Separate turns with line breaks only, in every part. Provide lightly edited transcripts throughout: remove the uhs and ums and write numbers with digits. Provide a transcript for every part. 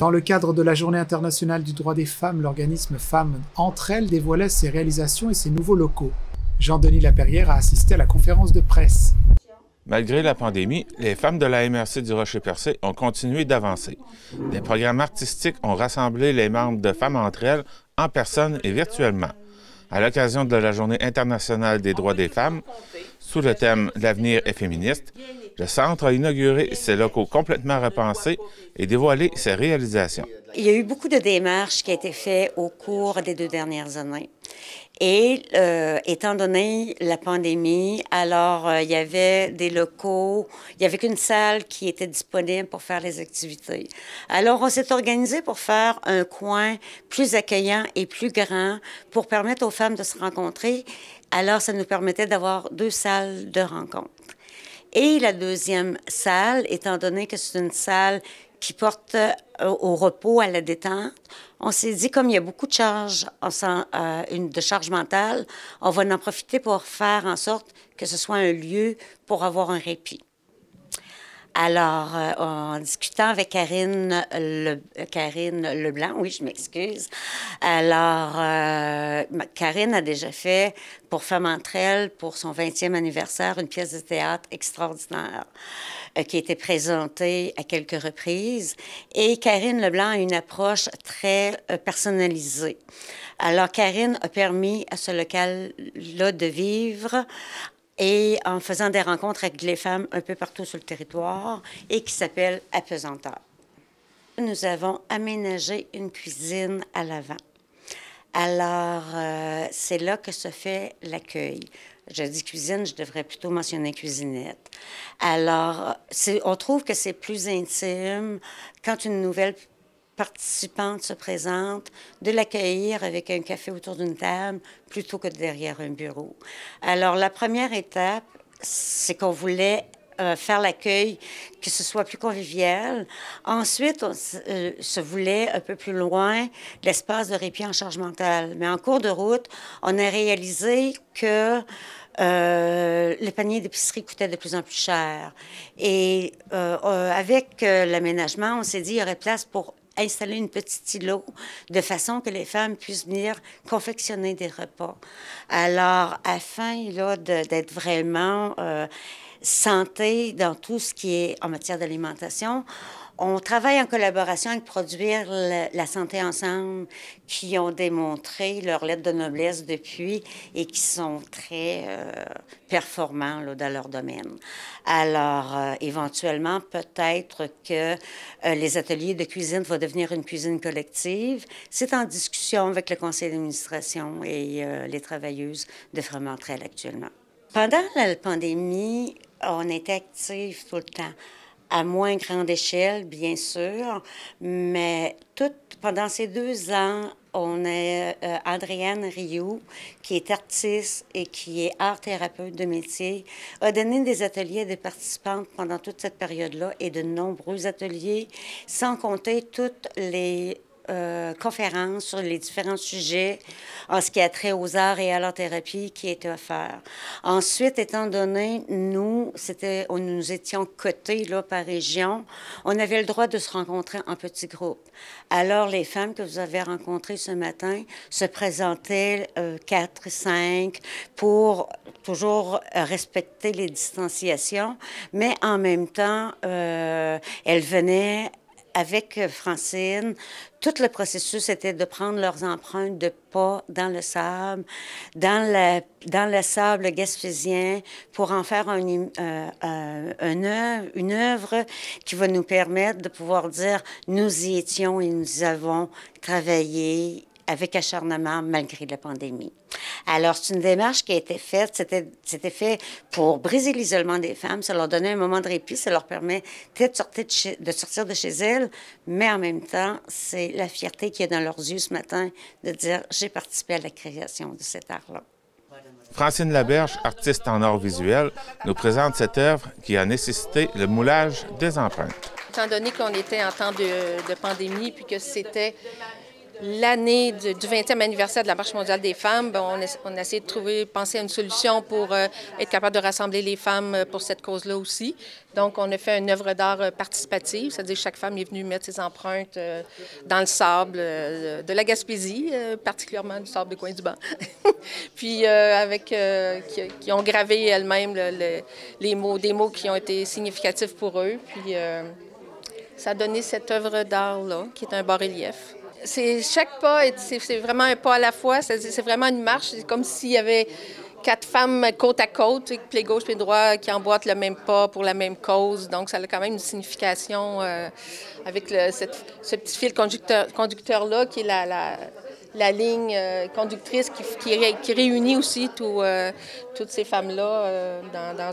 Dans le cadre de la Journée internationale du droit des femmes, l'organisme Femmes entre elles dévoilait ses réalisations et ses nouveaux locaux. Jean-Denis Laperrière a assisté à la conférence de presse.
Malgré la pandémie, les femmes de la MRC du Rocher-Percé ont continué d'avancer. Des programmes artistiques ont rassemblé les membres de Femmes entre elles en personne et virtuellement. À l'occasion de la Journée internationale des droits des femmes, sous le thème « L'avenir est féministe », le Centre a inauguré ses locaux complètement repensés et dévoilé ses réalisations.
Il y a eu beaucoup de démarches qui ont été faites au cours des 2 dernières années. Et étant donné la pandémie, alors il y avait des locaux, il n'y avait qu'une salle qui était disponible pour faire les activités. Alors on s'est organisé pour faire un coin plus accueillant et plus grand pour permettre aux femmes de se rencontrer. Alors ça nous permettait d'avoir 2 salles de rencontre. Et la deuxième salle, étant donné que c'est une salle qui porte au repos, à la détente, on s'est dit, comme il y a beaucoup de charges, de charge mentale, on va en profiter pour faire en sorte que ce soit un lieu pour avoir un répit. Alors, en discutant avec Karine Leblanc, oui, je m'excuse. Alors, Karine a déjà fait pour Femmes entre elles, pour son 20e anniversaire, une pièce de théâtre extraordinaire qui a été présentée à quelques reprises. Et Karine Leblanc a une approche très personnalisée. Alors, Karine a permis à ce local-là de vivre et en faisant des rencontres avec les femmes un peu partout sur le territoire et qui s'appelle Apesanteur. Nous avons aménagé une cuisine à l'avant. Alors, c'est là que se fait l'accueil. Je dis cuisine, je devrais plutôt mentionner cuisinette. Alors, on trouve que c'est plus intime quand une nouvelle participante se présente, de l'accueillir avec un café autour d'une table plutôt que derrière un bureau. Alors, la première étape, c'est qu'on voulait faire l'accueil, que ce soit plus convivial. Ensuite, on se voulait un peu plus loin l'espace de répit en charge mentale. Mais en cours de route, on a réalisé que les paniers d'épicerie coûtaient de plus en plus cher. Et avec l'aménagement, on s'est dit qu'il y aurait place pour installer une petite îlot de façon que les femmes puissent venir confectionner des repas. Alors, afin d'être vraiment santé dans tout ce qui est en matière d'alimentation, on travaille en collaboration avec Produire la santé ensemble, qui ont démontré leur lettre de noblesse depuis et qui sont très performants là, dans leur domaine. Alors, éventuellement, peut-être que les ateliers de cuisine vont devenir une cuisine collective. C'est en discussion avec le conseil d'administration et les travailleuses de Femmes entre elles actuellement. Pendant la pandémie, on était actifs tout le temps. À moins grande échelle, bien sûr, mais pendant ces 2 ans, on a Andréane Rioux, qui est artiste et qui est art-thérapeute de métier, a donné des ateliers à des participantes pendant toute cette période-là et de nombreux ateliers, sans compter toutes les conférences sur les différents sujets en ce qui a trait aux arts et à l'art-thérapie qui étaient offerts. Ensuite, étant donné, nous étions cotés là, par région, on avait le droit de se rencontrer en petits groupes. Alors, les femmes que vous avez rencontrées ce matin se présentaient 4, 5 pour toujours respecter les distanciations, mais en même temps, elles venaient avec Francine. Tout le processus était de prendre leurs empreintes de pas dans le sable, dans le sable gaspésien, pour en faire une œuvre qui va nous permettre de pouvoir dire « nous y étions et nous avons travaillé avec acharnement malgré la pandémie ». Alors, c'est une démarche qui a été faite. C'était fait pour briser l'isolement des femmes. Ça leur donnait un moment de répit. Ça leur permet peut-être de sortir de chez elles. Mais en même temps, c'est la fierté qu'il y a dans leurs yeux ce matin de dire « j'ai participé à la création de cet art-là ».
Francine Laberge, artiste en art visuel, nous présente cette œuvre qui a nécessité le moulage des empreintes.
Étant donné qu'on était en temps de pandémie puis que c'était l'année du 20e anniversaire de la Marche mondiale des femmes, on a essayé de penser à une solution pour être capable de rassembler les femmes pour cette cause-là aussi. Donc, on a fait une œuvre d'art participative, c'est-à-dire que chaque femme est venue mettre ses empreintes dans le sable de la Gaspésie, particulièrement du sable de Coin-du-Banc. Puis, qui ont gravé elles-mêmes des mots qui ont été significatifs pour eux. Puis, ça a donné cette œuvre d'art-là, qui est un bas-relief. Chaque pas, c'est vraiment un pas à la fois. C'est vraiment une marche. C'est comme s'il y avait 4 femmes côte à côte, pied gauche, pied droit, qui emboîtent le même pas pour la même cause. Donc, ça a quand même une signification avec ce petit fil conducteur-là, qui est la ligne conductrice qui réunit aussi toutes ces femmes-là dans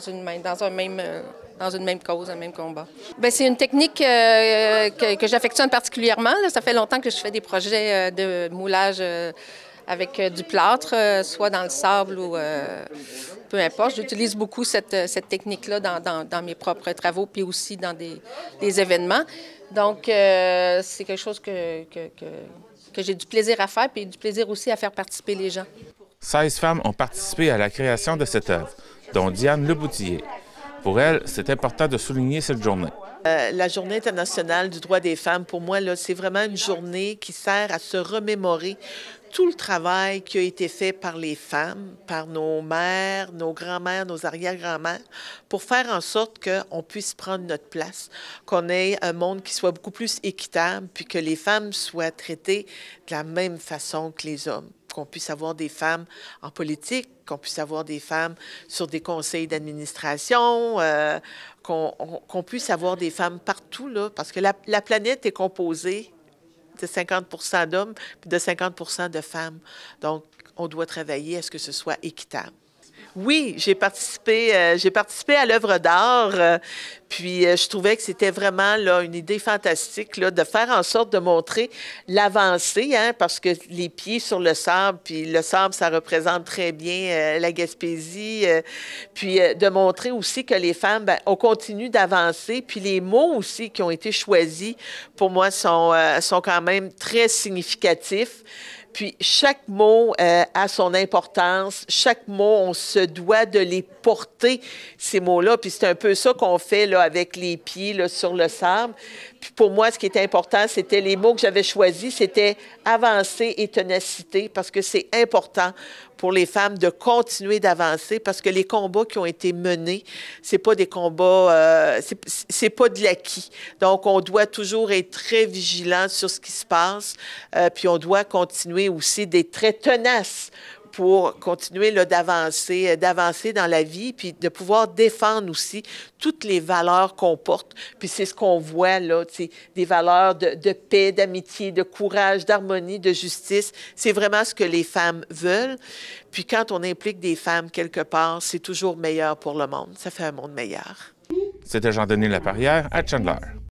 une même cause, un même combat. Bien, c'est une technique que j'affectionne particulièrement. Là. Ça fait longtemps que je fais des projets de moulage avec du plâtre, soit dans le sable ou peu importe. J'utilise beaucoup cette technique-là dans mes propres travaux, puis aussi dans des événements. Donc, c'est quelque chose que j'ai du plaisir à faire, puis du plaisir aussi à faire participer les gens.
16 femmes ont participé à la création de cette œuvre, dont Diane Leboutillier. Pour elle, c'est important de souligner cette journée.
La Journée internationale du droit des femmes, pour moi, c'est vraiment une journée qui sert à se remémorer tout le travail qui a été fait par les femmes, par nos mères, nos grands-mères, nos arrière-grands-mères, pour faire en sorte qu'on puisse prendre notre place, qu'on ait un monde qui soit beaucoup plus équitable, puis que les femmes soient traitées de la même façon que les hommes. Qu'on puisse avoir des femmes en politique, qu'on puisse avoir des femmes sur des conseils d'administration, qu'on puisse avoir des femmes partout, là, parce que la planète est composée de 50 d'hommes et de 50 de femmes. Donc, on doit travailler à ce que ce soit équitable. Oui, j'ai participé à l'œuvre d'art, puis je trouvais que c'était vraiment là, une idée fantastique là, de faire en sorte de montrer l'avancée, hein, parce que les pieds sur le sable, puis le sable, ça représente très bien la Gaspésie, puis de montrer aussi que les femmes, bien, on continue d'avancer, puis les mots aussi qui ont été choisis, pour moi, sont quand même très significatifs. Puis chaque mot a son importance, chaque mot, on se doit de les porter, ces mots-là. Puis c'est un peu ça qu'on fait là, avec les pieds là, sur le sable. Puis pour moi, ce qui était important, c'était les mots que j'avais choisis, c'était avancer et ténacité, parce que c'est important pour les femmes de continuer d'avancer, parce que les combats qui ont été menés, c'est pas des combats, c'est pas de l'acquis. Donc, on doit toujours être très vigilant sur ce qui se passe, puis on doit continuer aussi d'être très tenace pour continuer d'avancer dans la vie, puis de pouvoir défendre aussi toutes les valeurs qu'on porte. Puis c'est ce qu'on voit là, des valeurs de paix, d'amitié, de courage, d'harmonie, de justice. C'est vraiment ce que les femmes veulent. Puis quand on implique des femmes quelque part, c'est toujours meilleur pour le monde. Ça fait un monde meilleur.
C'était Jean-Denis Laperrière à Chandler.